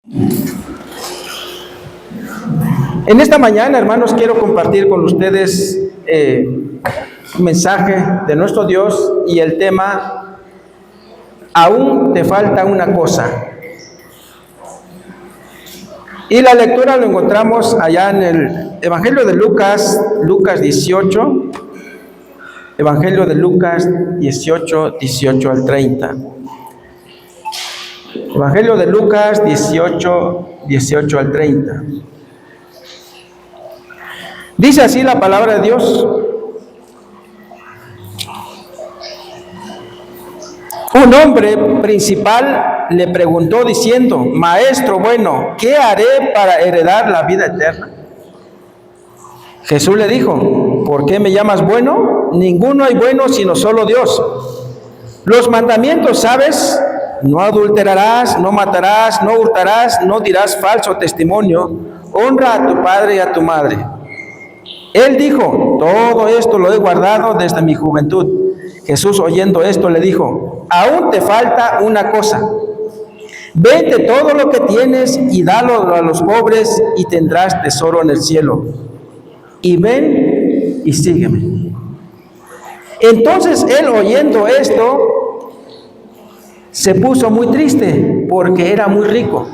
En esta mañana, hermanos, quiero compartir con ustedes un mensaje de nuestro Dios y el tema: aún te falta una cosa. Y la lectura lo encontramos allá en el Evangelio de Lucas, Lucas 18, Evangelio de Lucas 18, 18 al 30. Evangelio de Lucas 18, 18 al 30. Dice así la palabra de Dios: un hombre principal le preguntó diciendo: Maestro bueno, ¿qué haré para heredar la vida eterna? Jesús le dijo: ¿por qué me llamas bueno? Ninguno hay bueno sino solo Dios. Los mandamientos, ¿sabes? No adulterarás, no matarás, no hurtarás, no dirás falso testimonio, honra a tu padre y a tu madre. Él dijo: todo esto lo he guardado desde mi juventud. Jesús, oyendo esto, le dijo: aún te falta una cosa. Vende todo lo que tienes y dalo a los pobres y tendrás tesoro en el cielo. Y ven y sígueme. Entonces él, oyendo esto, se puso muy triste porque era muy rico.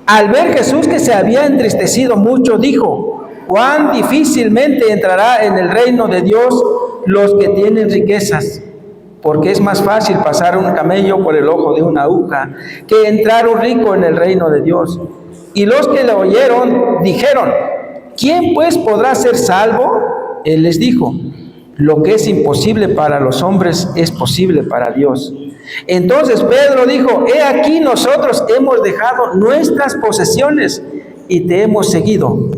Al ver Jesús que se había entristecido mucho, dijo: cuán difícilmente entrará en el reino de Dios los que tienen riquezas, porque es más fácil pasar un camello por el ojo de una aguja que entrar un rico en el reino de Dios. Y los que le oyeron dijeron: ¿quién pues podrá ser salvo? Él les dijo: lo que es imposible para los hombres es posible para Dios. Entonces Pedro dijo: he aquí, nosotros hemos dejado nuestras posesiones y te hemos seguido.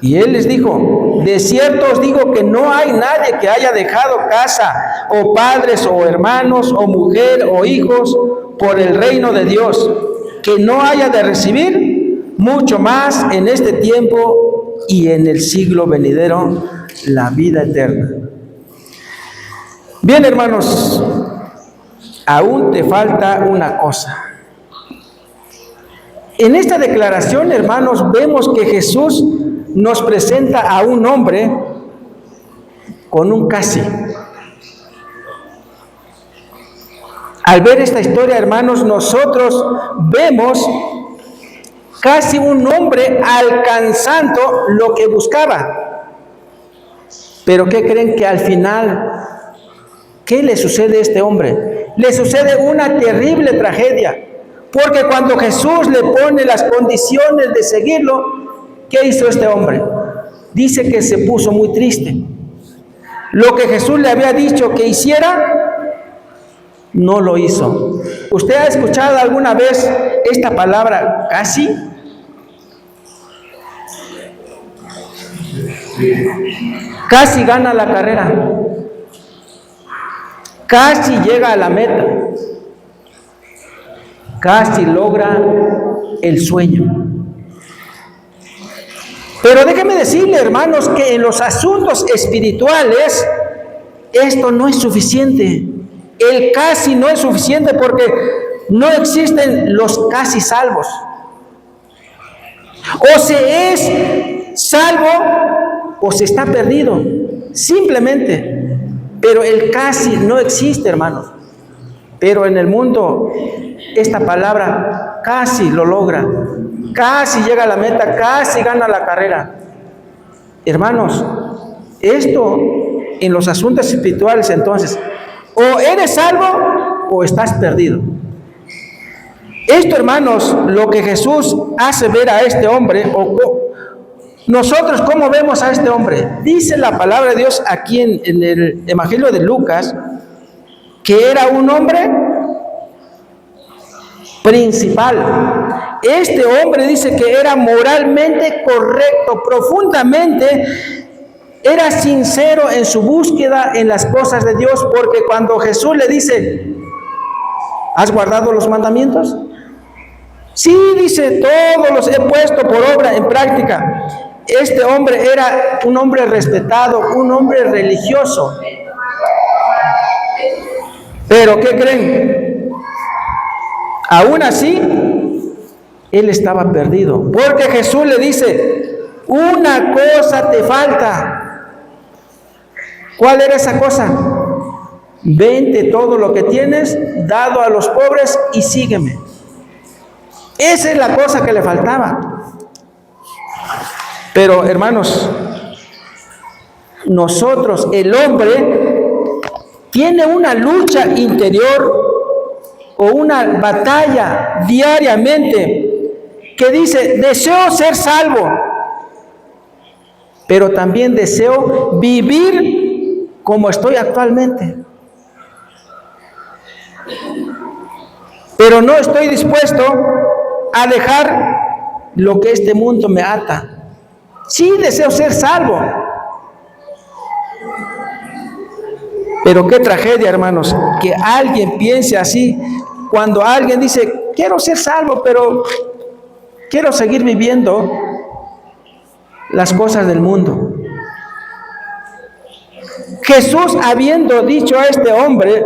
Y él les dijo: de cierto os digo que no hay nadie que haya dejado casa, o padres, o hermanos, o mujer, o hijos, por el reino de Dios, que no haya de recibir mucho más en este tiempo y en el siglo venidero la vida eterna. Bien, hermanos, aún te falta una cosa. En esta declaración, hermanos, vemos que Jesús nos presenta a un hombre con un casi. Al ver esta historia, hermanos, nosotros vemos casi un hombre alcanzando lo que buscaba. Pero ¿qué creen? Que al final, ¿qué le sucede a este hombre? Le sucede una terrible tragedia. Porque cuando Jesús le pone las condiciones de seguirlo, ¿qué hizo este hombre? Dice que se puso muy triste. Lo que Jesús le había dicho que hiciera, no lo hizo. ¿Usted ha escuchado alguna vez esta palabra casi? Casi gana la carrera. Casi llega a la meta. Casi logra el sueño. Pero déjenme decirle, hermanos, que en los asuntos espirituales esto no es suficiente. El casi no es suficiente porque no existen los casi salvos. O se es salvo o se está perdido, simplemente. Pero el casi no existe, hermanos. Pero en el mundo esta palabra casi lo logra. Casi llega a la meta, casi gana la carrera. Hermanos, esto en los asuntos espirituales, entonces, o eres salvo o estás perdido. Esto, hermanos, lo que Jesús hace ver a este hombre, nosotros, ¿cómo vemos a este hombre? Dice la palabra de Dios aquí en el Evangelio de Lucas, que era un hombre principal. Este hombre dice que era moralmente correcto, profundamente, era sincero en su búsqueda en las cosas de Dios, porque cuando Jesús le dice: ¿has guardado los mandamientos? Sí, dice, todos los he puesto por obra, en práctica. Este hombre era un hombre respetado, un hombre religioso. Pero ¿qué creen? Aún así, Él estaba perdido, porque Jesús le dice, una cosa te falta. ¿Cuál era esa cosa? Vende todo lo que tienes, dado a los pobres y sígueme. Esa es la cosa que le faltaba. Pero hermanos, nosotros, el hombre, tiene una lucha interior o una batalla diariamente que dice, deseo ser salvo, pero también deseo vivir como estoy actualmente. Pero no estoy dispuesto a dejar lo que este mundo me ata. Sí deseo ser salvo. Pero qué tragedia, hermanos, que alguien piense así cuando alguien dice, quiero ser salvo, pero quiero seguir viviendo las cosas del mundo. Jesús, habiendo dicho a este hombre,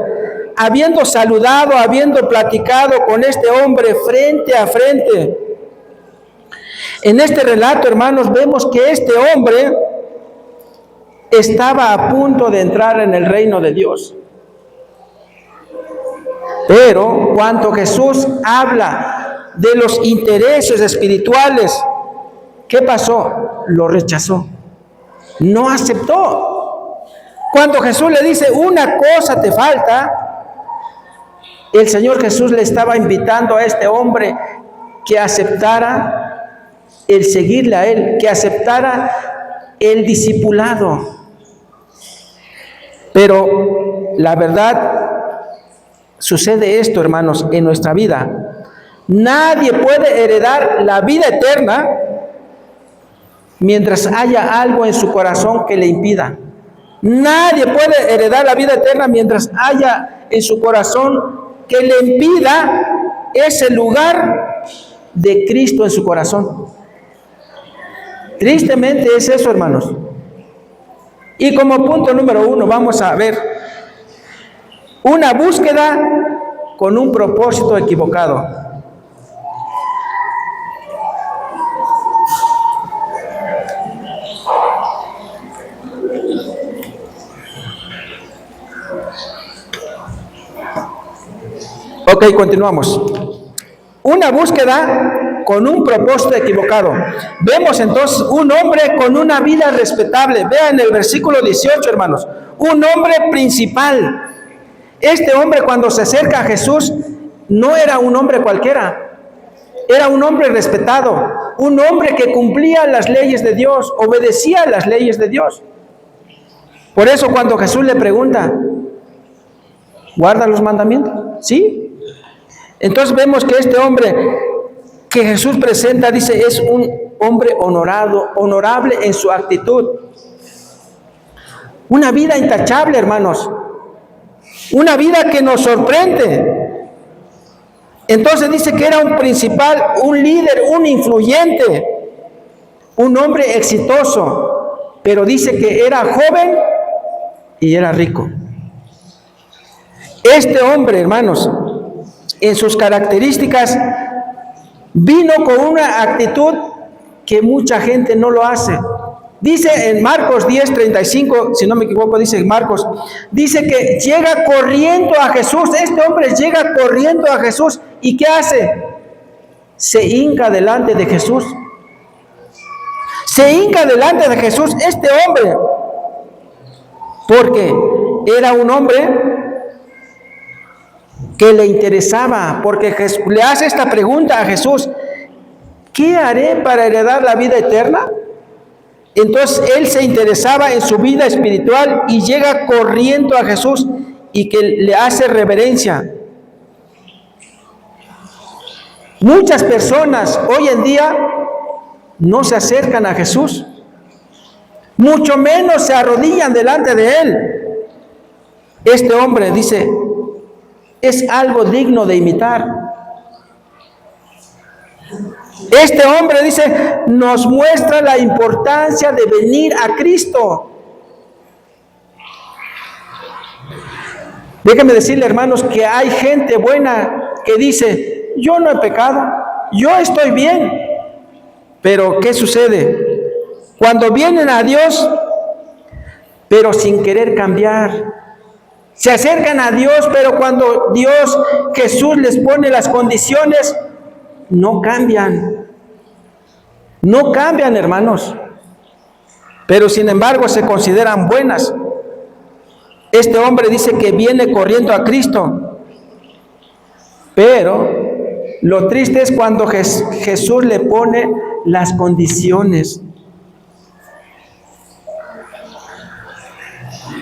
habiendo saludado, habiendo platicado con este hombre frente a frente, en este relato, hermanos, vemos que este hombre estaba a punto de entrar en el reino de Dios. Pero cuando Jesús habla de los intereses espirituales, ¿qué pasó? Lo rechazó. No aceptó. Cuando Jesús le dice, una cosa te falta, el Señor Jesús le estaba invitando a este hombre que aceptara el seguirle a Él, que aceptara el discipulado. Pero la verdad, sucede esto, hermanos, en nuestra vida. Nadie puede heredar la vida eterna mientras haya algo en su corazón que le impida. Nadie puede heredar la vida eterna mientras haya en su corazón que le impida ese lugar de Cristo en su corazón. Tristemente es eso, hermanos. Y como punto número 1 vamos a ver una búsqueda con un propósito equivocado. Ok, continuamos. Una búsqueda con un propósito equivocado. Vemos entonces un hombre con una vida respetable. Vean el versículo 18, hermanos. Un hombre principal. Este hombre, cuando se acerca a Jesús, no era un hombre cualquiera. Era un hombre respetado. Un hombre que cumplía las leyes de Dios, obedecía las leyes de Dios. Por eso cuando Jesús le pregunta, ¿guarda los mandamientos? ¿Sí? Entonces vemos que este hombre que Jesús presenta, dice, es un hombre honorable en su actitud. Una vida intachable, hermanos. Una vida que nos sorprende. Entonces dice que era un principal, un líder, un influyente, un hombre exitoso, pero dice que era joven y era rico. Este hombre, hermanos, en sus características, vino con una actitud que mucha gente no lo hace. Dice en Marcos 10:35, si no me equivoco, dice Marcos, dice que llega corriendo a Jesús. Este hombre llega corriendo a Jesús. ¿Y qué hace? Se hinca delante de Jesús. Se hinca delante de Jesús este hombre, porque era un hombre que le interesaba, porque le hace esta pregunta a Jesús: ¿qué haré para heredar la vida eterna? Entonces él se interesaba en su vida espiritual y llega corriendo a Jesús y que le hace reverencia. Muchas personas hoy en día no se acercan a Jesús, mucho menos se arrodillan delante de Él. Este hombre dice, es algo digno de imitar. Este hombre, dice, nos muestra la importancia de venir a Cristo. Déjenme decirle, hermanos, que hay gente buena que dice, yo no he pecado, yo estoy bien. Pero ¿qué sucede? Cuando vienen a Dios, pero sin querer cambiar, se acercan a Dios, pero cuando Dios, Jesús les pone las condiciones, no cambian. No cambian, hermanos. Pero sin embargo se consideran buenas. Este hombre dice que viene corriendo a Cristo. Pero lo triste es cuando Jesús le pone las condiciones.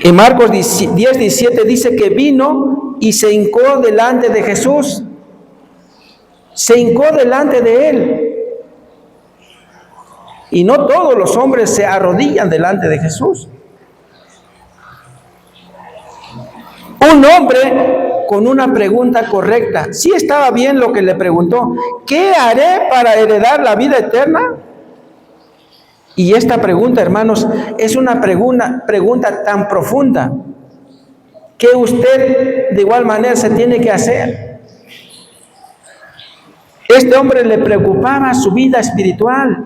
En Marcos 10:17 dice que vino y se hincó delante de Jesús. Se hincó delante de él. Y no todos los hombres se arrodillan delante de Jesús. Un hombre con una pregunta correcta. Sí estaba bien lo que le preguntó. ¿Qué haré para heredar la vida eterna? Y esta pregunta, hermanos, es una pregunta tan profunda que usted de igual manera se tiene que hacer. Este hombre le preocupaba su vida espiritual.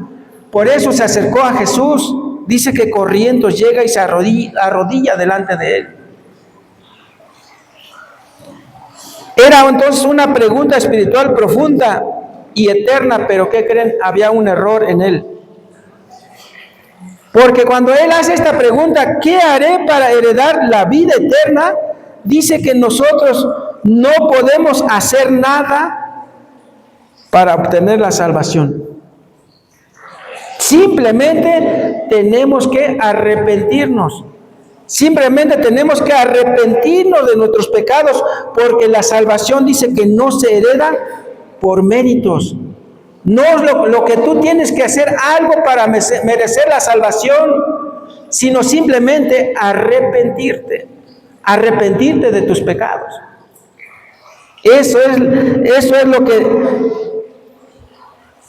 Por eso se acercó a Jesús. Dice que corriendo llega y se arrodilla delante de él. Era entonces una pregunta espiritual profunda y eterna, pero ¿qué creen? Había un error en él. Porque cuando él hace esta pregunta, ¿qué haré para heredar la vida eterna? Dice que nosotros no podemos hacer nada para obtener la salvación. Simplemente tenemos que arrepentirnos. Simplemente tenemos que arrepentirnos de nuestros pecados, porque la salvación dice que no se hereda por méritos. No es lo que tú tienes que hacer algo para merecer la salvación, sino simplemente arrepentirte de tus pecados. Eso es lo que...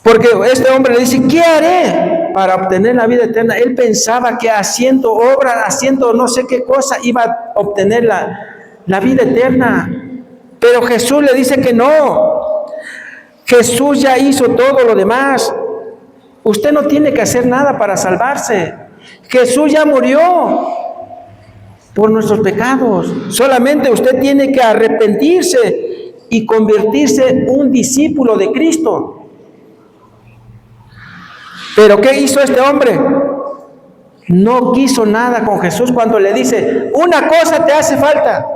Porque este hombre le dice, ¿qué haré para obtener la vida eterna? Él pensaba que haciendo obra, haciendo no sé qué cosa, iba a obtener la vida eterna. Pero Jesús le dice que no. Jesús ya hizo todo lo demás. Usted no tiene que hacer nada para salvarse. Jesús ya murió por nuestros pecados. Solamente usted tiene que arrepentirse y convertirse en un discípulo de Cristo. Pero ¿qué hizo este hombre? No quiso nada con Jesús cuando le dice, una cosa te hace falta.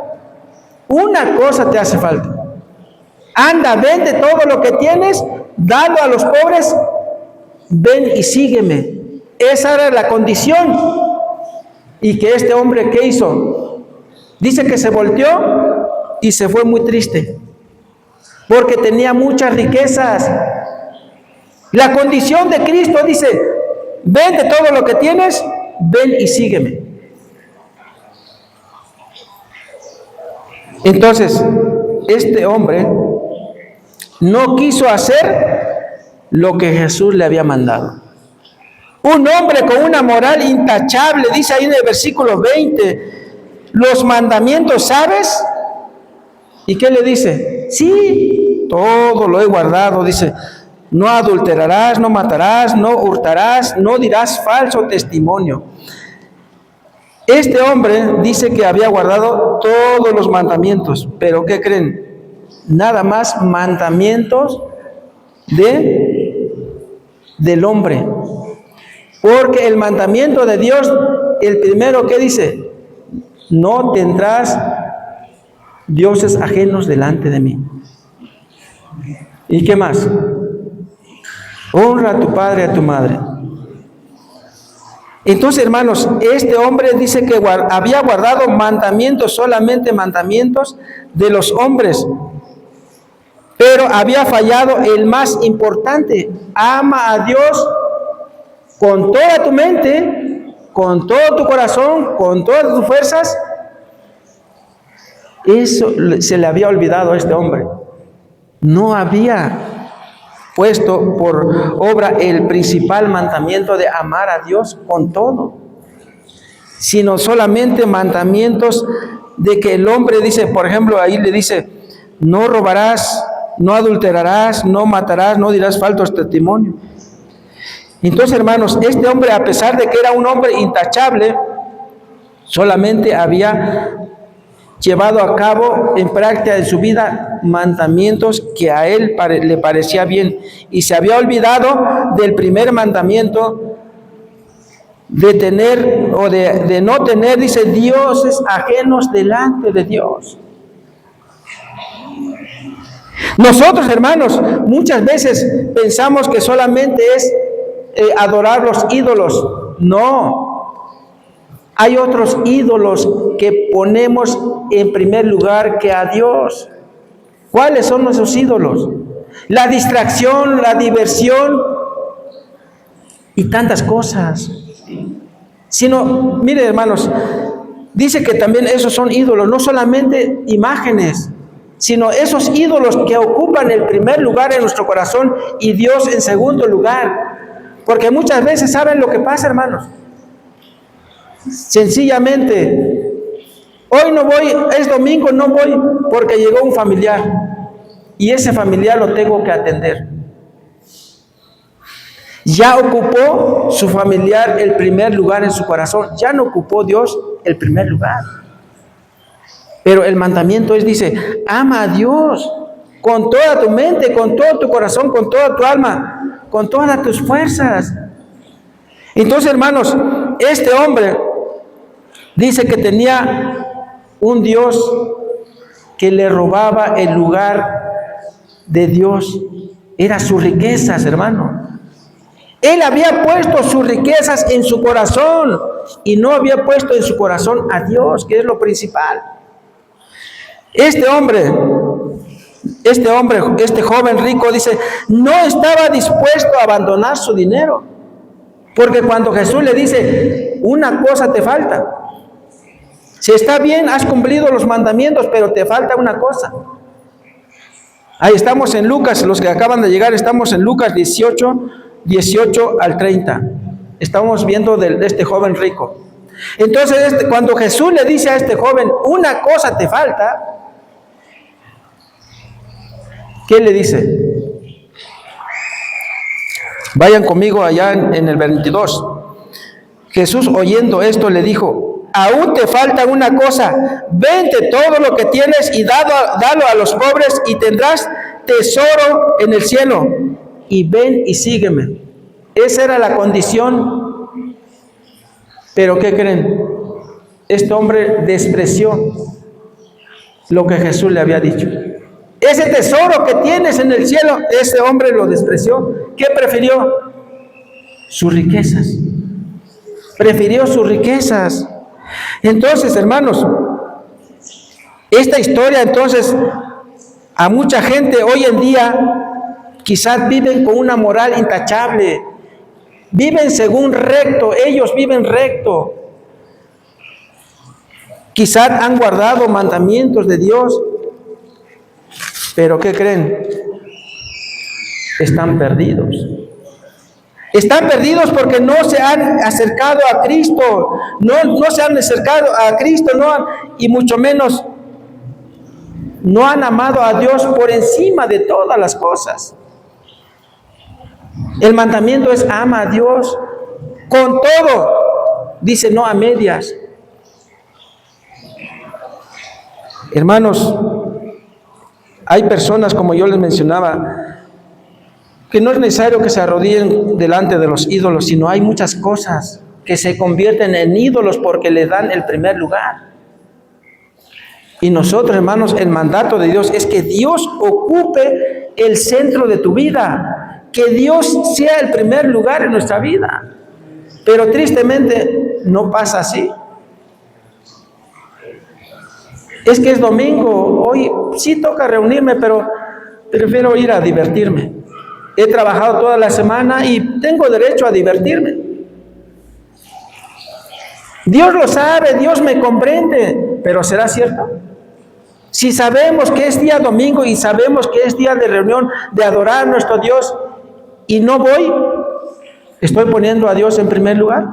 Una cosa te hace falta. Anda, vende todo lo que tienes, dalo a los pobres, ven y sígueme. Esa era la condición. Y que este hombre, ¿qué hizo? Dice que se volteó y se fue muy triste, porque tenía muchas riquezas. La condición de Cristo dice, vende todo lo que tienes, ven y sígueme. Entonces, este hombre no quiso hacer lo que Jesús le había mandado. Un hombre con una moral intachable, dice ahí en el versículo 20, los mandamientos, ¿sabes? ¿Y qué le dice? Sí, todo lo he guardado, dice. No adulterarás, no matarás, no hurtarás, no dirás falso testimonio. Este hombre dice que había guardado todos los mandamientos, pero ¿qué creen? Nada más mandamientos del hombre. Porque el mandamiento de Dios, el primero que dice, no tendrás dioses ajenos delante de mí. ¿Y qué más? Honra a tu padre y a tu madre. Entonces, hermanos, este hombre dice que había guardado mandamientos, solamente mandamientos de los hombres, pero había fallado el más importante: ama a Dios con toda tu mente, con todo tu corazón, con todas tus fuerzas. Eso se le había olvidado a este hombre. No había puesto por obra el principal mandamiento de amar a Dios con todo, sino solamente mandamientos de que el hombre dice, por ejemplo, ahí le dice, no robarás, no adulterarás, no matarás, no dirás falso testimonio. Entonces, hermanos, este hombre, a pesar de que era un hombre intachable, solamente había llevado a cabo en práctica en su vida mandamientos que a él le parecía bien, y se había olvidado del primer mandamiento de tener o de no tener, dice, dioses ajenos delante de Dios. Nosotros, hermanos, muchas veces pensamos que solamente es adorar los ídolos. No. Hay otros ídolos que ponemos en primer lugar que a Dios. ¿Cuáles son esos ídolos? La distracción, la diversión y tantas cosas. Sino, mire, hermanos, dice que también esos son ídolos, no solamente imágenes, sino esos ídolos que ocupan el primer lugar en nuestro corazón y Dios en segundo lugar. Porque muchas veces, ¿saben lo que pasa, hermanos? Sencillamente, hoy no voy, es domingo, no voy porque llegó un familiar y ese familiar lo tengo que atender. Ya ocupó su familiar el primer lugar en su corazón, ya no ocupó Dios el primer lugar. Pero el mandamiento dice, ama a Dios con toda tu mente, con todo tu corazón, con toda tu alma, con todas tus fuerzas. Entonces, hermanos, este hombre dice que tenía un Dios que le robaba el lugar de Dios. Eran sus riquezas, hermano. Él había puesto sus riquezas en su corazón y no había puesto en su corazón a Dios, que es lo principal. Este joven rico, dice, no estaba dispuesto a abandonar su dinero. Porque cuando Jesús le dice, una cosa te falta. Si está bien, has cumplido los mandamientos, pero te falta una cosa. Ahí estamos en Lucas, los que acaban de llegar, estamos en Lucas 18 al 30. Estamos viendo de este joven rico. Entonces, cuando Jesús le dice a este joven, una cosa te falta, ¿qué le dice? Vayan conmigo allá en el 22. Jesús, oyendo esto, le dijo, aún te falta una cosa, vende todo lo que tienes y dalo a los pobres y tendrás tesoro en el cielo. Y ven y sígueme. Esa era la condición. Pero ¿qué creen? Este hombre despreció lo que Jesús le había dicho. Ese tesoro que tienes en el cielo, ese hombre lo despreció. ¿Qué prefirió? Sus riquezas. Prefirió sus riquezas. Entonces, hermanos, esta historia, entonces, a mucha gente hoy en día, quizás viven con una moral intachable. Viven según recto, ellos viven recto. Quizás han guardado mandamientos de Dios. Pero ¿qué creen? Están perdidos. Están perdidos porque no se han acercado a Cristo. No se han acercado a Cristo, y mucho menos no han amado a Dios por encima de todas las cosas. El mandamiento es ama a Dios con todo. Dice no a medias. Hermanos, hay personas, como yo les mencionaba, que no es necesario que se arrodillen delante de los ídolos, sino hay muchas cosas que se convierten en ídolos porque le dan el primer lugar. Y nosotros, hermanos, el mandato de Dios es que Dios ocupe el centro de tu vida, que Dios sea el primer lugar en nuestra vida. Pero tristemente no pasa así. Es que es domingo, hoy sí toca reunirme, pero prefiero ir a divertirme. He trabajado toda la semana y tengo derecho a divertirme. Dios lo sabe, Dios me comprende, pero ¿será cierto? Si sabemos que es día domingo y sabemos que es día de reunión, de adorar a nuestro Dios, y no voy, ¿estoy poniendo a Dios en primer lugar?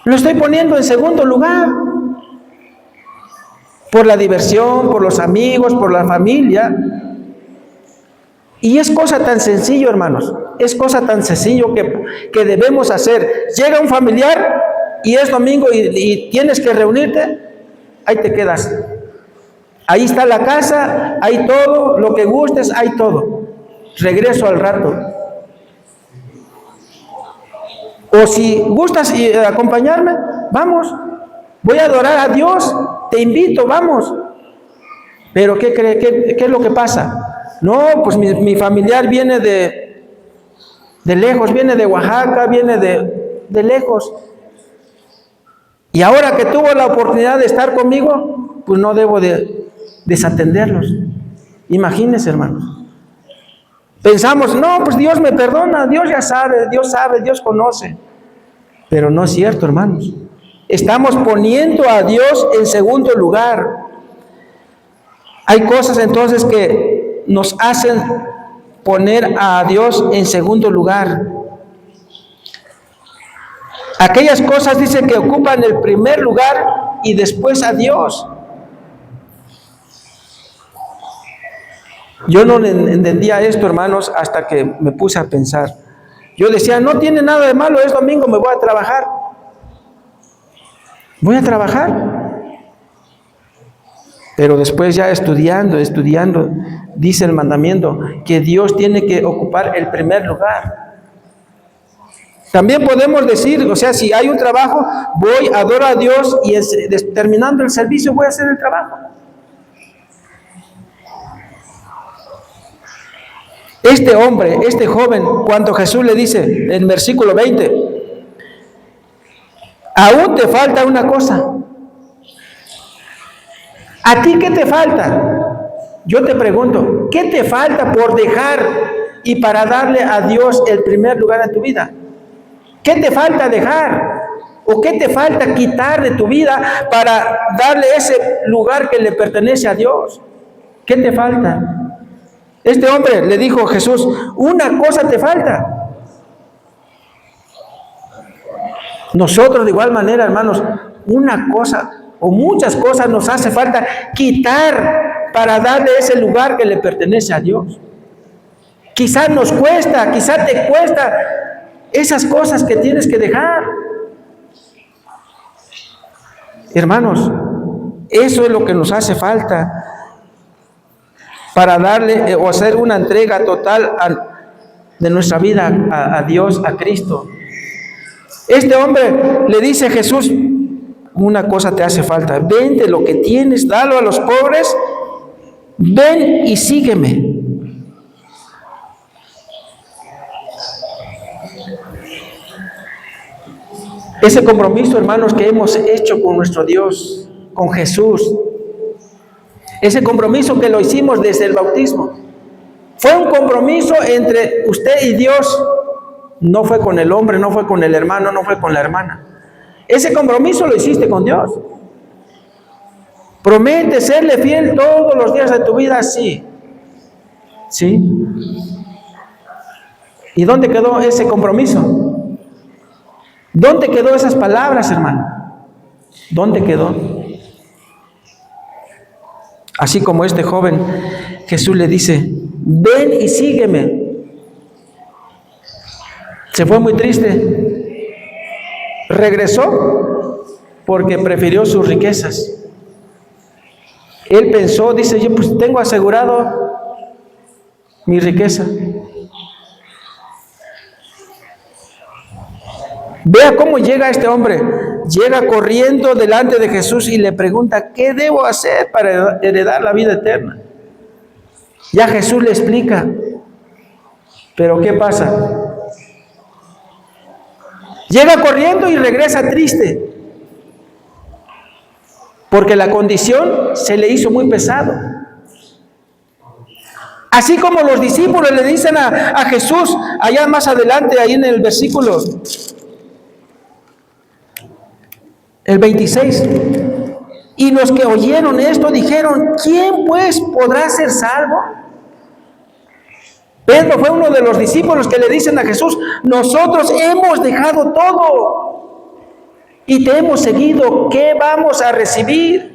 ¿Lo estoy poniendo en segundo lugar? por la diversión, por los amigos, por la familia. Y es cosa tan sencillo, hermanos, es cosa tan sencillo que debemos hacer. Llega un familiar y es domingo y tienes que reunirte, ahí te quedas. Ahí está la casa, hay todo, lo que gustes, hay todo. Regreso al rato. O si gustas acompañarme, vamos. Voy a adorar a Dios, te invito, vamos. Pero ¿qué cree? ¿Qué es lo que pasa? No, pues mi familiar viene de lejos, viene de Oaxaca, viene de lejos. Y ahora que tuvo la oportunidad de estar conmigo, pues no debo de desatenderlos. Imagínense, hermanos. Pensamos, no, pues Dios me perdona, Dios ya sabe, Dios conoce. Pero no es cierto, hermanos. Estamos poniendo a Dios en segundo lugar. Hay cosas entonces que nos hacen poner a Dios en segundo lugar. Aquellas cosas dicen que ocupan el primer lugar y después a Dios. Yo no entendía esto, hermanos, hasta que me puse a pensar. Yo decía, no tiene nada de malo, es domingo, me voy a trabajar. Voy a trabajar. Pero después ya estudiando, dice el mandamiento que Dios tiene que ocupar el primer lugar. También podemos decir, o sea, si hay un trabajo, voy, adoro a Dios y terminando el servicio voy a hacer el trabajo. Este hombre, este joven, cuando Jesús le dice en versículo 20, aún te falta una cosa. ¿A ti qué te falta? Yo te pregunto, ¿qué te falta por dejar y para darle a Dios el primer lugar en tu vida? ¿Qué te falta dejar? ¿O qué te falta quitar de tu vida para darle ese lugar que le pertenece a Dios? ¿Qué te falta? Este hombre le dijo a Jesús, una cosa te falta. Nosotros de igual manera, hermanos, una cosa o muchas cosas nos hace falta quitar para darle ese lugar que le pertenece a Dios. Quizás nos cuesta, quizás te cuesta esas cosas que tienes que dejar. Hermanos, eso es lo que nos hace falta para darle o hacer una entrega total de nuestra vida a Dios, a Cristo. Este hombre le dice a Jesús, una cosa te hace falta, vende lo que tienes, dalo a los pobres, ven y sígueme. Ese compromiso, hermanos, que hemos hecho con nuestro Dios, con Jesús, ese compromiso que lo hicimos desde el bautismo, fue un compromiso entre usted y Dios, no fue con el hombre, no fue con el hermano, no fue con la hermana. Ese compromiso lo hiciste con Dios. Promete serle fiel todos los días de tu vida, sí. ¿Sí? ¿Y dónde quedó ese compromiso? ¿Dónde quedó esas palabras, hermano? ¿Dónde quedó? Así como este joven, Jesús le dice, ven y sígueme. Se fue muy triste. Regresó porque prefirió sus riquezas. Él pensó, dice, yo pues tengo asegurado mi riqueza. Vea cómo llega este hombre. Llega corriendo delante de Jesús y le pregunta, ¿qué debo hacer para heredar la vida eterna? Ya Jesús le explica. Pero ¿qué pasa? Llega corriendo y regresa triste. Porque la condición se le hizo muy pesado. Así como los discípulos le dicen a Jesús, allá más adelante, ahí en el versículo el 26. Y los que oyeron esto dijeron, ¿quién pues podrá ser salvo? Pedro fue uno de los discípulos que le dicen a Jesús, nosotros hemos dejado todo y te hemos seguido, ¿qué vamos a recibir?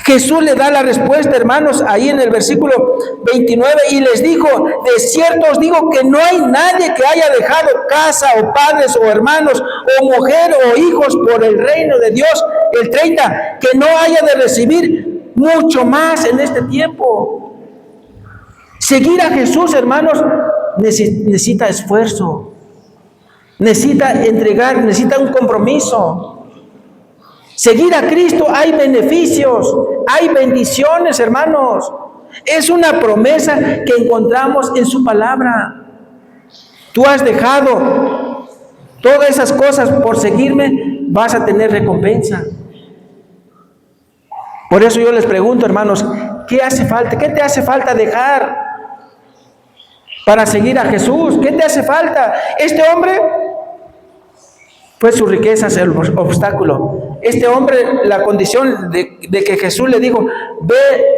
Jesús le da la respuesta, hermanos, ahí en el versículo 29, y les dijo: de cierto os digo que no hay nadie que haya dejado casa o padres o hermanos o mujer o hijos por el reino de Dios, el 30, que no haya de recibir mucho más en este tiempo. Seguir a Jesús, hermanos, necesita esfuerzo, necesita entregar, necesita un compromiso. Seguir a Cristo hay beneficios, hay bendiciones, hermanos. Es una promesa que encontramos en su palabra. Tú has dejado todas esas cosas por seguirme, vas a tener recompensa. Por eso yo les pregunto, hermanos, ¿qué hace falta? ¿Qué te hace falta dejar para seguir a Jesús? ¿Qué te hace falta? Este hombre, pues sus riquezas el obstáculo. Este hombre, la condición de que Jesús le dijo: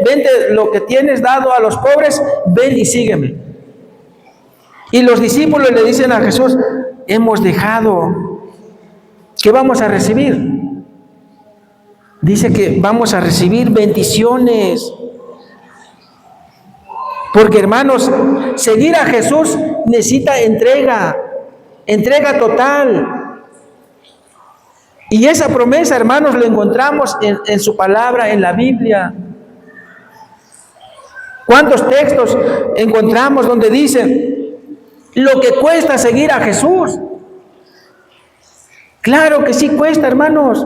vente lo que tienes dado a los pobres, ven y sígueme. Y los discípulos le dicen a Jesús: hemos dejado. ¿Qué vamos a recibir? Dice que vamos a recibir bendiciones. Porque, hermanos, seguir a Jesús necesita entrega total. Y esa promesa, hermanos, la encontramos en su palabra, en la Biblia. ¿Cuántos textos encontramos donde dice lo que cuesta seguir a Jesús? Claro que sí cuesta, hermanos.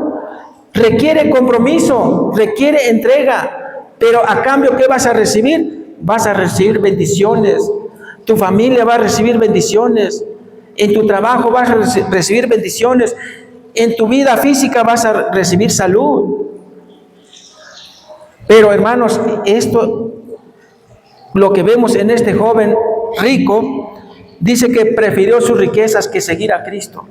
Requiere compromiso, requiere entrega. Pero a cambio, ¿qué vas a recibir? Vas a recibir bendiciones. Tu familia va a recibir bendiciones. En tu trabajo vas a recibir bendiciones. En tu vida física vas a recibir salud. Pero, hermanos, esto, lo que vemos en este joven rico, dice que prefirió sus riquezas que seguir a Cristo.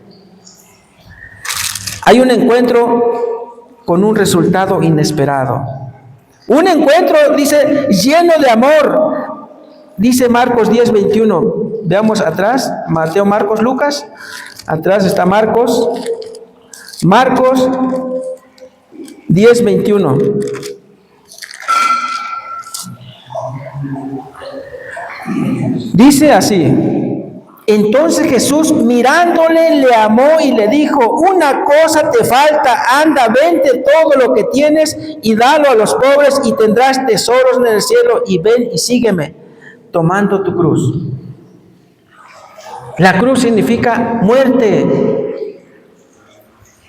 Hay un encuentro con un resultado inesperado. Un encuentro, dice, lleno de amor. Dice Marcos 10:21. Veamos atrás, Mateo, Marcos, Lucas. Atrás está Marcos. Marcos 10:21. Dice así: entonces Jesús, mirándole, le amó y le dijo: una cosa te falta, anda, vende todo lo que tienes y dalo a los pobres y tendrás tesoros en el cielo, y ven y sígueme, tomando tu cruz. La cruz significa muerte.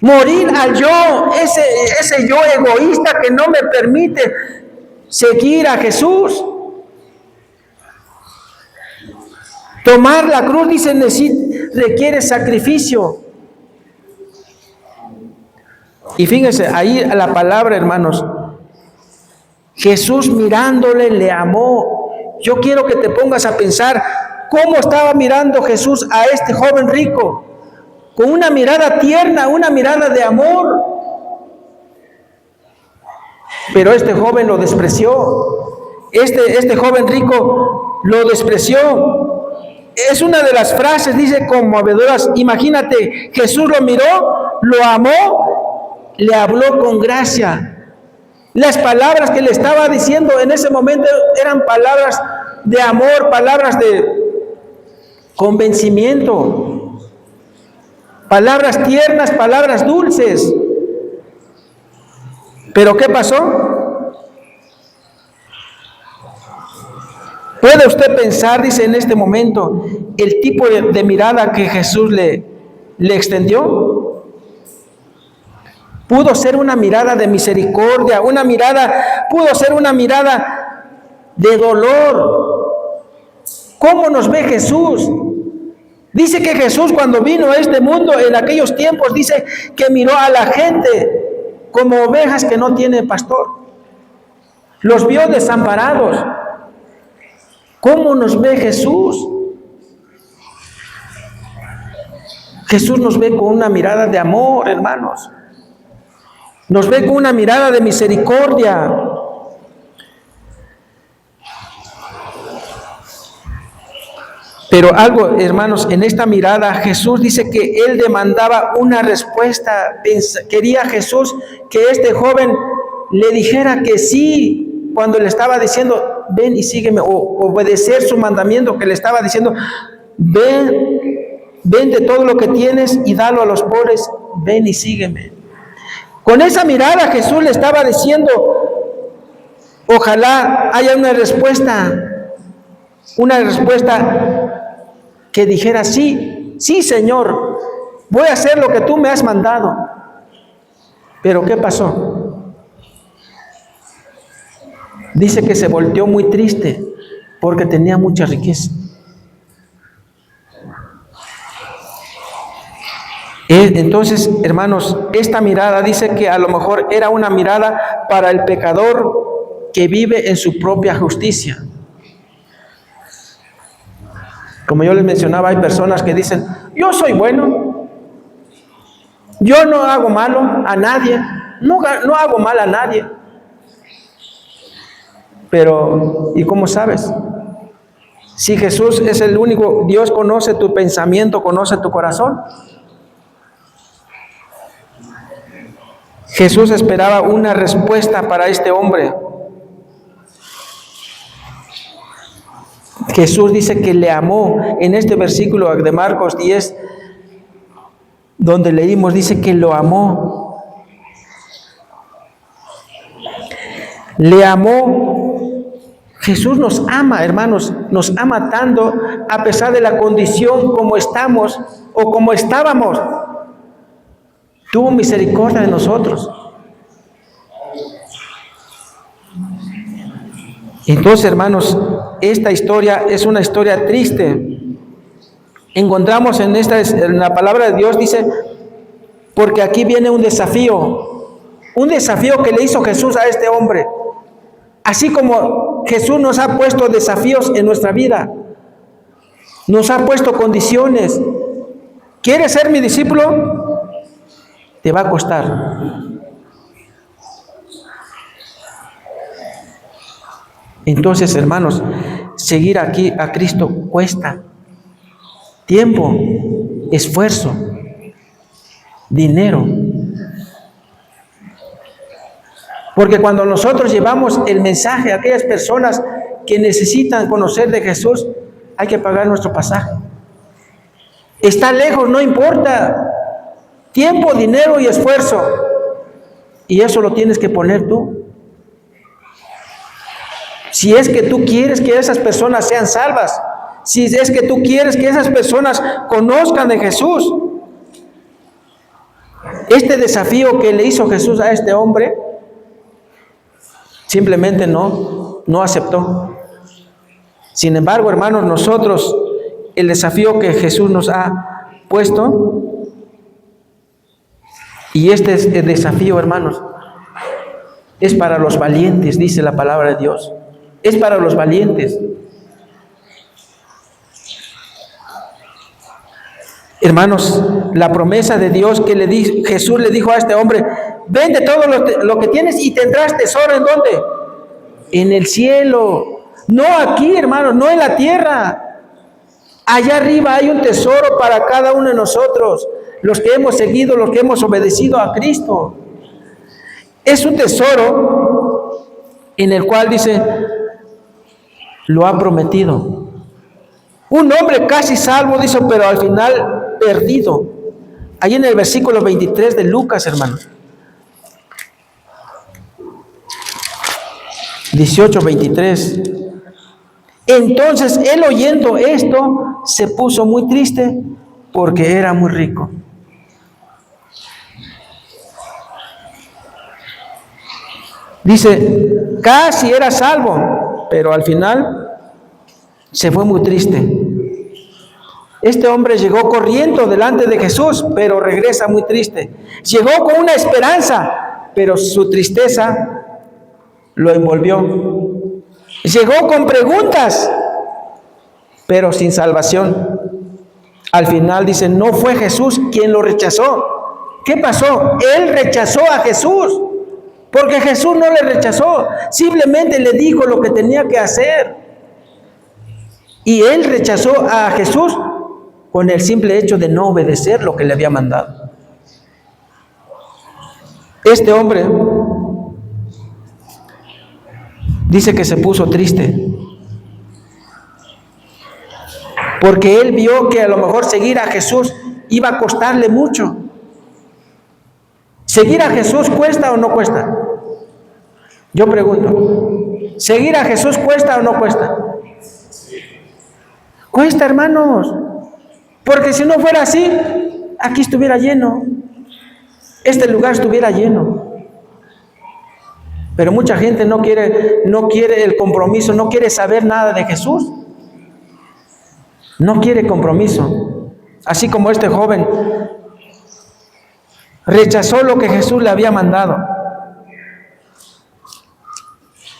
Morir al yo, ese yo egoísta que no me permite seguir a Jesús. Tomar la cruz, dice, requiere sacrificio. Y fíjense, ahí la palabra, hermanos, Jesús mirándole le amó. Yo quiero que te pongas a pensar cómo estaba mirando Jesús a este joven rico. Con una mirada tierna, una mirada de amor. Pero este joven lo despreció. Este joven rico lo despreció. Es una de las frases, dice, conmovedoras. Imagínate, Jesús lo miró, lo amó, le habló con gracia. Las palabras que le estaba diciendo en ese momento eran palabras de amor, palabras de convencimiento. Palabras tiernas, palabras dulces. ¿Pero qué pasó? ¿Puede usted pensar, dice, en este momento, el tipo de mirada que Jesús le extendió? Pudo ser una mirada de misericordia, pudo ser una mirada de dolor. ¿Cómo nos ve Jesús? Dice que Jesús, cuando vino a este mundo en aquellos tiempos, dice que miró a la gente como ovejas que no tienen pastor. Los vio desamparados. ¿Cómo nos ve Jesús? Jesús nos ve con una mirada de amor, hermanos. Nos ve con una mirada de misericordia. Pero algo, hermanos, en esta mirada Jesús dice que Él demandaba una respuesta. Quería Jesús que este joven le dijera que sí cuando le estaba diciendo, ven y sígueme, o obedecer su mandamiento que le estaba diciendo, vende todo lo que tienes y dalo a los pobres, ven y sígueme. Con esa mirada Jesús le estaba diciendo, ojalá haya una respuesta que dijera, sí, sí Señor, voy a hacer lo que tú me has mandado. Pero ¿qué pasó? Dice que se volteó muy triste porque tenía mucha riqueza. Entonces, hermanos, esta mirada dice que a lo mejor era una mirada para el pecador que vive en su propia justicia. Como yo les mencionaba, hay personas que dicen, yo soy bueno, yo no hago malo a nadie, no hago mal a nadie. Pero, ¿y cómo sabes? Si Jesús es el único, Dios conoce tu pensamiento, conoce tu corazón. Jesús esperaba una respuesta para este hombre. Jesús dice que le amó. En este versículo de Marcos 10, donde leímos, dice que lo amó. Le amó. Jesús nos ama, hermanos, nos ama tanto a pesar de la condición como estamos o como estábamos. Tuvo misericordia de nosotros. Entonces, hermanos, esta historia es una historia triste. Encontramos en la palabra de Dios, dice, porque aquí viene un desafío que le hizo Jesús a este hombre. Así como Jesús nos ha puesto desafíos en nuestra vida, nos ha puesto condiciones. ¿Quieres ser mi discípulo? Te va a costar. Entonces, hermanos, seguir aquí a Cristo cuesta tiempo, esfuerzo, dinero. Porque cuando nosotros llevamos el mensaje a aquellas personas que necesitan conocer de Jesús, hay que pagar nuestro pasaje. Está lejos, no importa. Tiempo, dinero y esfuerzo. Y eso lo tienes que poner tú. Si es que tú quieres que esas personas sean salvas, si es que tú quieres que esas personas conozcan de Jesús. Este desafío que le hizo Jesús a este hombre, simplemente no aceptó. Sin embargo, hermanos, nosotros, el desafío que Jesús nos ha puesto, y este es el desafío, hermanos, es para los valientes, dice la palabra de Dios. Es para los valientes. Hermanos, la promesa de Dios que Jesús le dijo a este hombre, vende todo lo que tienes y tendrás tesoro, ¿en dónde? En el cielo. No aquí, hermanos, no en la tierra. Allá arriba hay un tesoro para cada uno de nosotros, los que hemos seguido, los que hemos obedecido a Cristo. Es un tesoro en el cual dice, lo ha prometido. Un hombre casi salvo, dice, pero al final perdido. Ahí en el versículo 23 de Lucas, hermanos. 18:23. Entonces él, oyendo esto, se puso muy triste porque era muy rico. Dice, casi era salvo, pero al final se fue muy triste. Este hombre llegó corriendo delante de Jesús, pero regresa muy triste. Llegó con una esperanza, pero su tristeza lo envolvió. Llegó con preguntas, pero sin salvación. Al final dice, no fue Jesús quien lo rechazó. ¿Qué pasó? Él rechazó a Jesús, porque Jesús no le rechazó, simplemente le dijo lo que tenía que hacer. Y él rechazó a Jesús con el simple hecho de no obedecer lo que le había mandado. Este hombre Dice que se puso triste, porque él vio que a lo mejor seguir a Jesús iba a costarle mucho. ¿Seguir a Jesús cuesta o no cuesta? Yo pregunto, ¿seguir a Jesús cuesta o no cuesta? Cuesta, hermanos, porque si no fuera así, aquí estuviera lleno, este lugar estuviera lleno. Pero mucha gente no quiere el compromiso, no quiere saber nada de Jesús. No quiere compromiso. Así como este joven rechazó lo que Jesús le había mandado.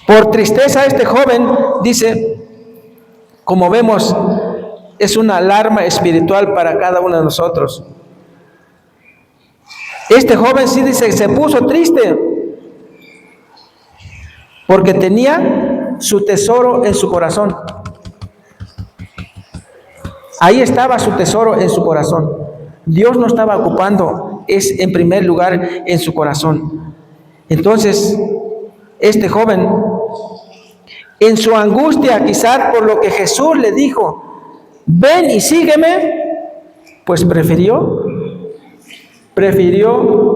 Por tristeza este joven, dice, como vemos, es una alarma espiritual para cada uno de nosotros. Este joven sí dice, se puso triste, porque tenía su tesoro en su corazón. Ahí estaba su tesoro en su corazón. Dios no estaba ocupando en primer lugar en su corazón. Entonces, este joven, en su angustia, quizás por lo que Jesús le dijo, ven y sígueme, pues prefirió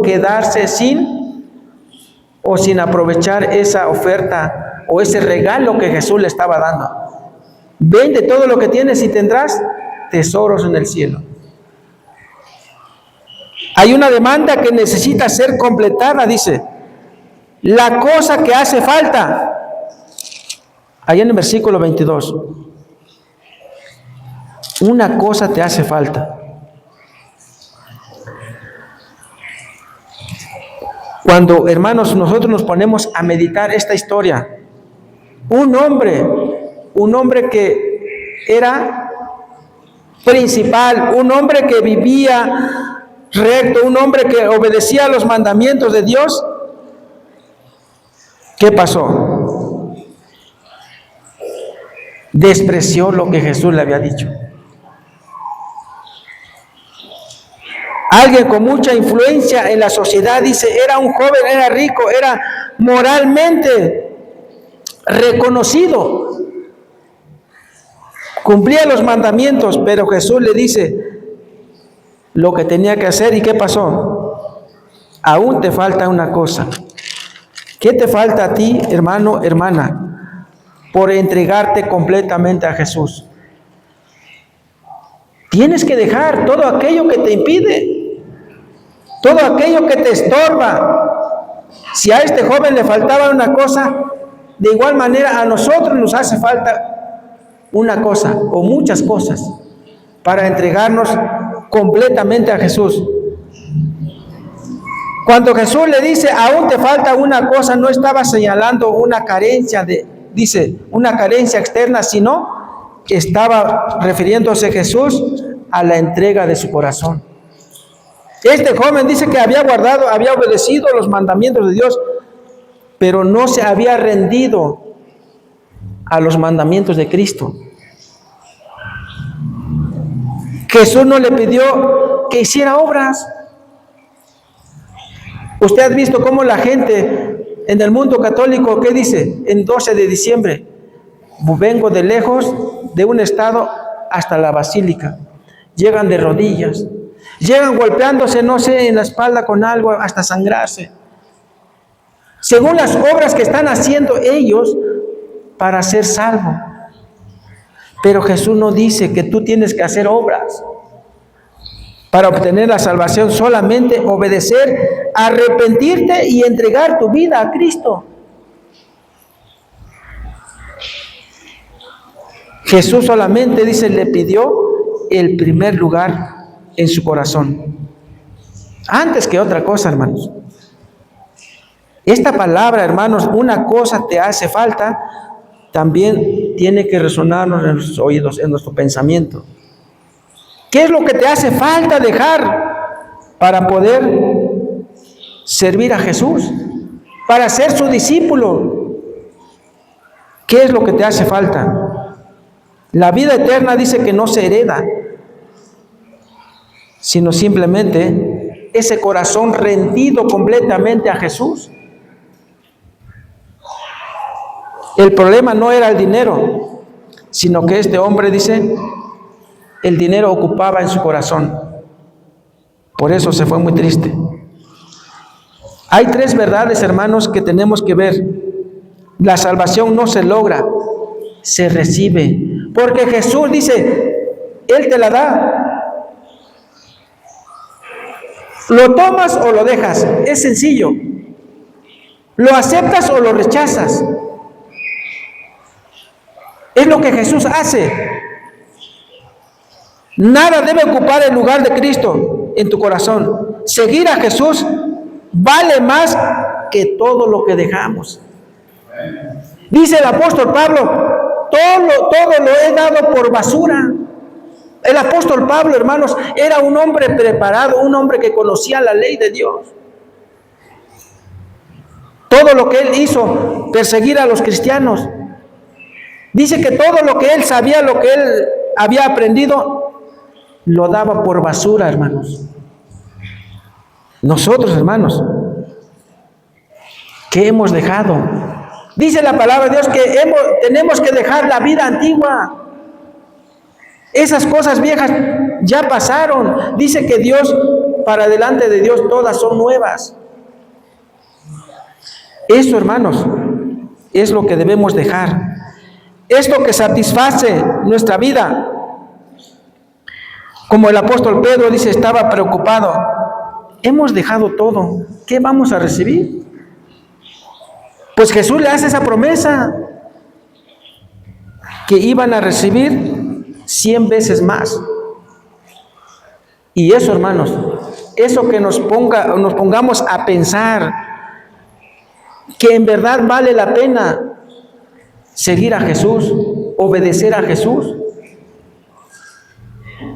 quedarse sin aprovechar esa oferta o ese regalo que Jesús le estaba dando. Vende todo lo que tienes y tendrás tesoros en el cielo. Hay una demanda que necesita ser completada, dice. La cosa que hace falta. Ahí en el versículo 22. Una cosa te hace falta. Cuando, hermanos, nosotros nos ponemos a meditar esta historia, un hombre que era principal, un hombre que vivía recto, un hombre que obedecía a los mandamientos de Dios, ¿qué pasó? Despreció lo que Jesús le había dicho. Alguien con mucha influencia en la sociedad, dice, era un joven, era rico, era moralmente reconocido. Cumplía los mandamientos, pero Jesús le dice lo que tenía que hacer. ¿Y qué pasó? Aún te falta una cosa. ¿Qué te falta a ti, hermano, hermana, por entregarte completamente a Jesús? Tienes que dejar todo aquello que te impide, todo aquello que te estorba. Si a este joven le faltaba una cosa, de igual manera a nosotros nos hace falta una cosa o muchas cosas para entregarnos completamente a Jesús. Cuando Jesús le dice, aún te falta una cosa, no estaba señalando una carencia una carencia externa, sino que estaba refiriéndose Jesús a la entrega de su corazón. Este joven dice que había obedecido los mandamientos de Dios, pero no se había rendido a los mandamientos de Cristo. Jesús no le pidió que hiciera obras. Usted ha visto cómo la gente en el mundo católico, ¿qué dice? En 12 de diciembre, vengo de lejos, de un estado hasta la basílica. Llegan de rodillas, llegan golpeándose, no sé, en la espalda con algo, hasta sangrarse. Según las obras que están haciendo ellos para ser salvos. Pero Jesús no dice que tú tienes que hacer obras para obtener la salvación, solamente obedecer, arrepentirte y entregar tu vida a Cristo. Jesús solamente, dice, le pidió el primer lugar en su corazón. Antes que otra cosa, hermanos. Esta palabra, hermanos, una cosa te hace falta, también tiene que resonarnos en nuestros oídos, en nuestro pensamiento. ¿Qué es lo que te hace falta dejar para poder servir a Jesús? Para ser su discípulo. ¿Qué es lo que te hace falta? La vida eterna dice que no se hereda, sino simplemente ese corazón rendido completamente a Jesús. El problema no era el dinero, sino que este hombre, dice, el dinero ocupaba en su corazón. Por eso se fue muy triste. Hay tres verdades, hermanos, que tenemos que ver. La salvación no se logra, se recibe. Porque Jesús dice, Él te la da. Lo tomas o lo dejas. Es sencillo. Lo aceptas o lo rechazas. Es lo que Jesús hace. Nada debe ocupar el lugar de Cristo en tu corazón. Seguir a Jesús vale más que todo lo que dejamos. Dice el apóstol Pablo, todo lo he dado por basura. El apóstol Pablo, hermanos, era un hombre preparado, un hombre que conocía la ley de Dios. Todo lo que él hizo, perseguir a los cristianos. Dice que todo lo que él sabía, lo que él había aprendido, lo daba por basura, hermanos. Nosotros, hermanos, ¿qué hemos dejado? Dice la palabra de Dios que tenemos que dejar la vida antigua. Esas cosas viejas ya pasaron. Dice que Dios, para delante de Dios, todas son nuevas. Eso, hermanos, es lo que debemos dejar. Es lo que satisface nuestra vida. Como el apóstol Pedro dice, estaba preocupado. Hemos dejado todo. ¿Qué vamos a recibir? Pues Jesús le hace esa promesa, que iban a recibir 100 veces más. Y eso, hermanos, eso que nos pongamos a pensar, que en verdad vale la pena seguir a Jesús, obedecer a Jesús.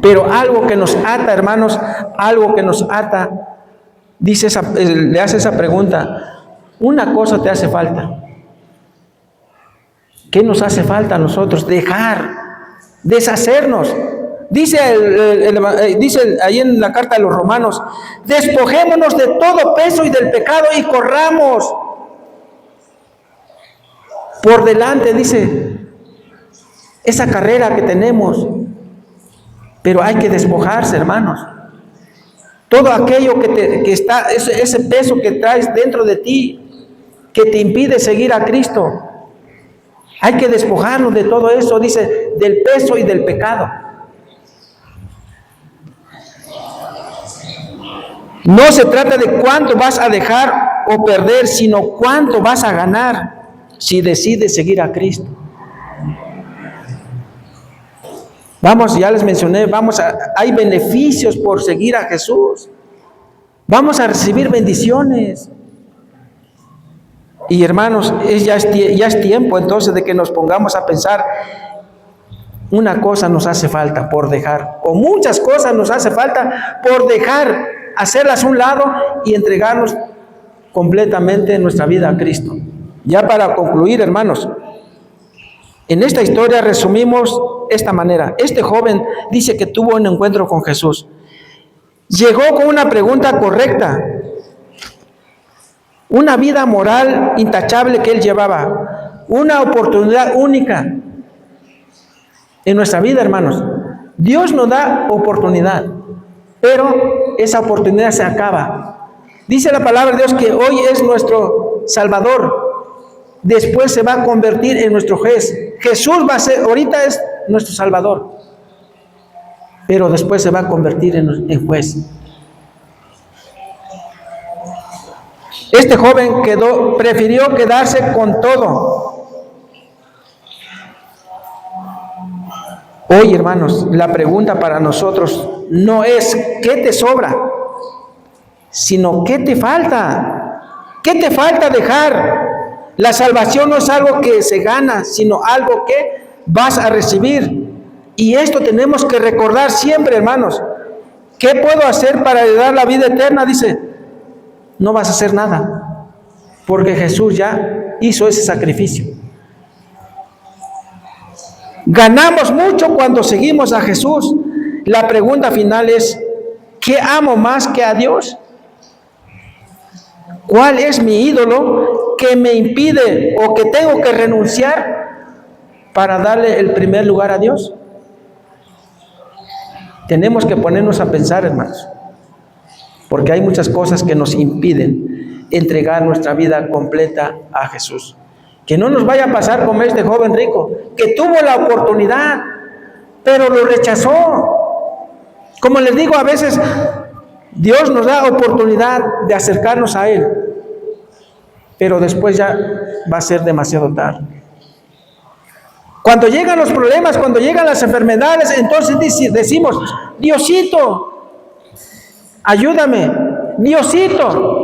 Pero algo que nos ata, hermanos, algo que nos ata, le hace esa pregunta. Una cosa te hace falta. ¿Qué nos hace falta a nosotros? Dejar, deshacernos. Dice ahí en la carta de los Romanos, despojémonos de todo peso y del pecado y corramos por delante, dice, esa carrera que tenemos. Pero hay que despojarse, hermanos. Todo aquello que está, ese peso que traes dentro de ti, que te impide seguir a Cristo, hay que despojarnos de todo eso, dice, del peso y del pecado. No se trata de cuánto vas a dejar o perder, sino cuánto vas a ganar si decides seguir a Cristo. Vamos, ya les mencioné, hay beneficios por seguir a Jesús. Vamos a recibir bendiciones. Y hermanos, ya es tiempo entonces de que nos pongamos a pensar, una cosa nos hace falta por dejar, o muchas cosas nos hace falta por dejar, hacerlas a un lado y entregarnos completamente nuestra vida a Cristo. Ya para concluir, hermanos, en esta historia resumimos esta manera. Este joven dice que tuvo un encuentro con Jesús. Llegó con una pregunta correcta. Una vida moral intachable que él llevaba. Una oportunidad única en nuestra vida, hermanos. Dios nos da oportunidad, pero esa oportunidad se acaba. Dice la palabra de Dios que hoy es nuestro Salvador. Después se va a convertir en nuestro juez. Jesús ahorita es nuestro Salvador, pero después se va a convertir en juez. Este joven prefirió quedarse con todo. Hoy, hermanos, la pregunta para nosotros no es ¿qué te sobra?, sino ¿qué te falta? ¿Qué te falta dejar? La salvación no es algo que se gana, sino algo que vas a recibir. Y esto tenemos que recordar siempre, hermanos. ¿Qué puedo hacer para heredar la vida eterna? Dice, no vas a hacer nada, porque Jesús ya hizo ese sacrificio. Ganamos mucho cuando seguimos a Jesús. La pregunta final es, ¿qué amo más que a Dios? ¿Cuál es mi ídolo que me impide o que tengo que renunciar para darle el primer lugar a Dios? Tenemos que ponernos a pensar, hermanos, porque hay muchas cosas que nos impiden entregar nuestra vida completa a Jesús. Que no nos vaya a pasar como este joven rico, que tuvo la oportunidad, pero lo rechazó. Como les digo, a veces Dios nos da oportunidad de acercarnos a Él, pero después ya va a ser demasiado tarde. Cuando llegan los problemas, cuando llegan las enfermedades, entonces decimos: Diosito, ayúdame, Diosito.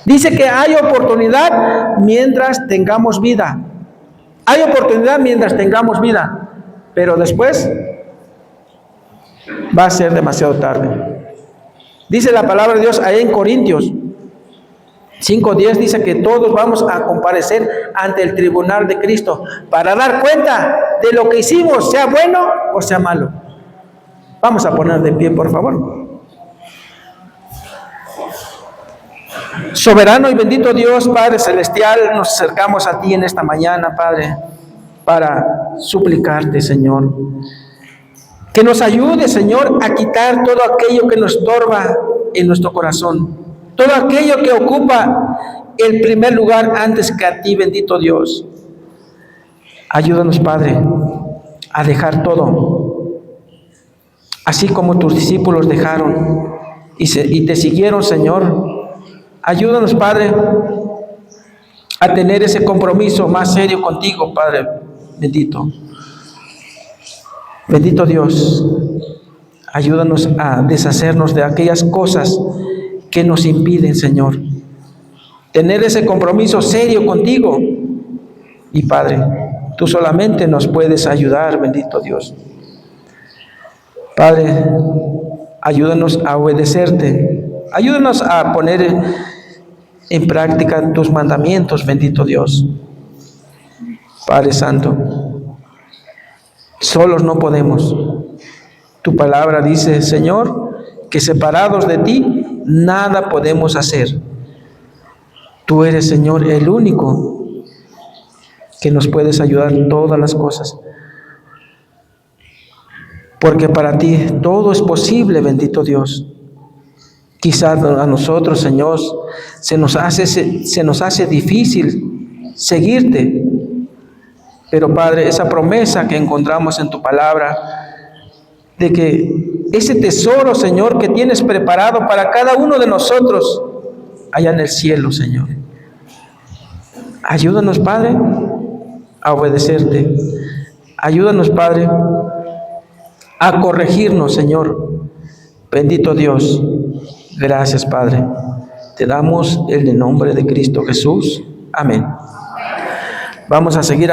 Dice que hay oportunidad mientras tengamos vida. Hay oportunidad mientras tengamos vida, pero después va a ser demasiado tarde. Dice la palabra de Dios ahí en Corintios 5:10, dice que todos vamos a comparecer ante el tribunal de Cristo para dar cuenta de lo que hicimos, sea bueno o sea malo. Vamos a poner de pie, por favor. Soberano y bendito Dios, Padre Celestial, nos acercamos a ti en esta mañana, Padre, para suplicarte, Señor, que nos ayude, Señor, a quitar todo aquello que nos estorba en nuestro corazón, todo aquello que ocupa el primer lugar antes que a ti, bendito Dios. Ayúdanos, Padre, a dejar todo, así como tus discípulos dejaron y te siguieron, Señor. Ayúdanos, Padre, a tener ese compromiso más serio contigo, Padre bendito. Bendito Dios, ayúdanos a deshacernos de aquellas cosas que nos impiden, Señor, tener ese compromiso serio contigo. Y Padre, tú solamente nos puedes ayudar, bendito Dios. Padre, ayúdanos a obedecerte, ayúdanos a poner en práctica tus mandamientos, bendito Dios. Padre Santo, solos no podemos. Tu palabra dice, Señor, que separados de ti, nada podemos hacer. Tú eres, Señor, el único que nos puedes ayudar en todas las cosas. Porque para ti todo es posible, bendito Dios. Quizás a nosotros, Señor, se nos hace difícil seguirte. Pero, Padre, esa promesa que encontramos en tu palabra, de que ese tesoro, Señor, que tienes preparado para cada uno de nosotros, allá en el cielo, Señor. Ayúdanos, Padre, a obedecerte. Ayúdanos, Padre, a corregirnos, Señor. Bendito Dios. Gracias, Padre. Te damos en el nombre de Cristo Jesús. Amén. Vamos a seguir